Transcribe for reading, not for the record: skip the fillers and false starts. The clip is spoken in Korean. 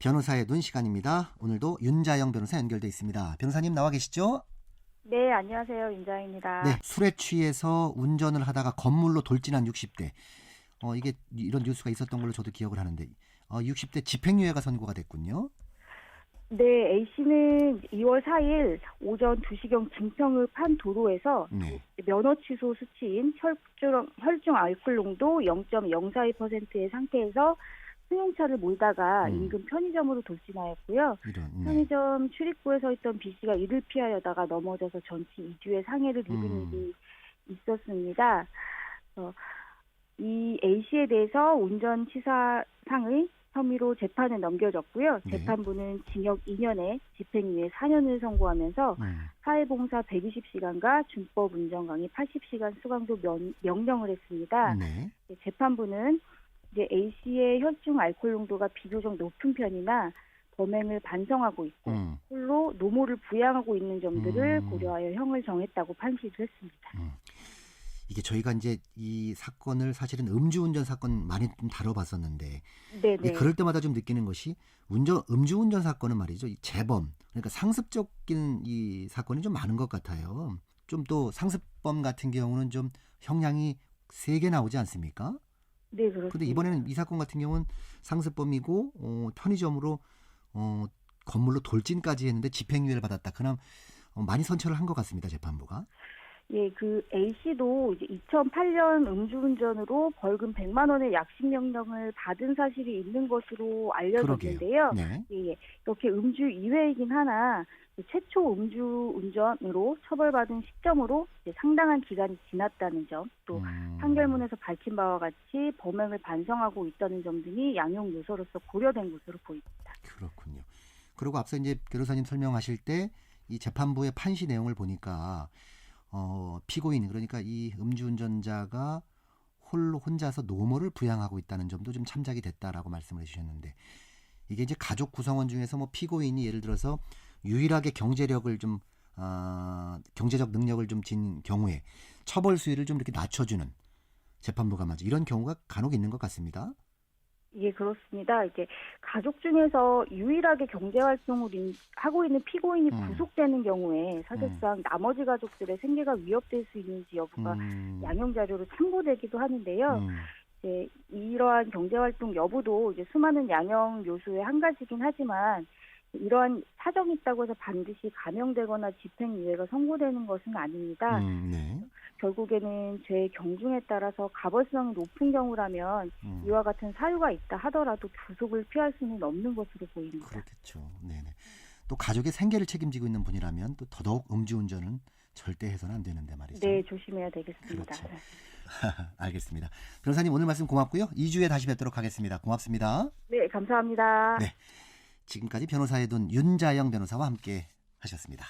변호사의 눈 시간입니다. 오늘도 윤자영 변호사 연결돼 있습니다. 변호사님 나와 계시죠? 네, 안녕하세요. 윤자입니다. 네, 술에 취해서 운전을 하다가 건물로 돌진한 60대. 이게 이런 뉴스가 있었던 걸로 저도 기억을 하는데 60대 집행유예가 선고가 됐군요. 네, A씨는 2월 4일 오전 2시경 증평읍 한 도로에서 네. 면허 취소 수치인 혈중 알코올 농도 0.042%의 상태에서 승용차를 몰다가 인근 편의점으로 돌진하였고요. 이런. 편의점 출입구에 서 있던 B씨가 이를 피하려다가 넘어져서 전치 2주의 상해를 입은 일이 있었습니다. 이 A씨에 대해서 운전치사상의 혐의로 재판에 넘겨졌고요. 네. 재판부는 징역 2년에 집행유예 4년을 선고하면서 사회봉사 120시간과 준법 운전 강의 80시간 수강도 명령을 했습니다. 네. 재판부는 이제 A씨의 혈중 알코올 농도가 비교적 높은 편이나 범행을 반성하고 있고 홀로 노모를 부양하고 있는 점들을 고려하여 형을 정했다고 판시를 했습니다. 이게 저희가 이제 이 사건을 사실은 음주운전 사건 많이 좀 다뤄봤었는데, 네네. 그럴 때마다 좀 느끼는 것이 음주운전 사건은 말이죠, 이 재범, 그러니까 상습적인 이 사건이 좀 많은 것 같아요. 좀 또 상습범 같은 경우는 좀 형량이 세게 나오지 않습니까? 네, 그렇습니다. 그런데 이번에는 이 사건 같은 경우는 상습범이고 편의점으로 건물로 돌진까지 했는데 집행유예를 받았다. 그럼 많이 선처를 한 것 같습니다, 재판부가. 예, 그 A씨도 이제 2008년 음주운전으로 벌금 100만 원의 약식 명령을 받은 사실이 있는 것으로 알려졌는데요. 네. 예, 이렇게 음주 2회이긴 하나 최초 음주운전으로 처벌받은 시점으로 이제 상당한 기간이 지났다는 점, 또 판결문에서 밝힌 바와 같이 범행을 반성하고 있다는 점 등이 양형 요소로서 고려된 것으로 보입니다. 그렇군요. 그리고 앞서 이제 변호사님 설명하실 때 이 재판부의 판시 내용을 보니까 피고인, 그러니까 이 음주운전자가 혼자서 노모를 부양하고 있다는 점도 좀 참작이 됐다라고 말씀을 해주셨는데, 이게 이제 가족 구성원 중에서 뭐 피고인이 예를 들어서 유일하게 경제적 능력을 좀 진 경우에 처벌 수위를 좀 이렇게 낮춰주는 재판부가 맞아 이런 경우가 간혹 있는 것 같습니다. 예, 그렇습니다. 이제 가족 중에서 유일하게 경제활동을 하고 있는 피고인이 구속되는 경우에 사실상 나머지 가족들의 생계가 위협될 수 있는지 여부가 양형 자료로 참고되기도 하는데요. 이제 이러한 경제활동 여부도 이제 수많은 양형 요소의 한 가지긴 하지만 이러한 사정이 있다고 해서 반드시 감형되거나 집행유예가 선고되는 것은 아닙니다. 네. 결국에는 죄의 경중에 따라서 가벌성이 높은 경우라면 이와 같은 사유가 있다 하더라도 구속을 피할 수는 없는 것으로 보입니다. 그렇겠죠. 네네. 또 가족의 생계를 책임지고 있는 분이라면 또 더더욱 음주운전은 절대 해서는 안 되는데 말이죠. 네, 조심해야 되겠습니다. 그렇죠. 알겠습니다. 변호사님 오늘 말씀 고맙고요. 2주에 다시 뵙도록 하겠습니다. 고맙습니다. 네, 감사합니다. 네. 지금까지 변호사의 눈 윤자영 변호사와 함께 하셨습니다.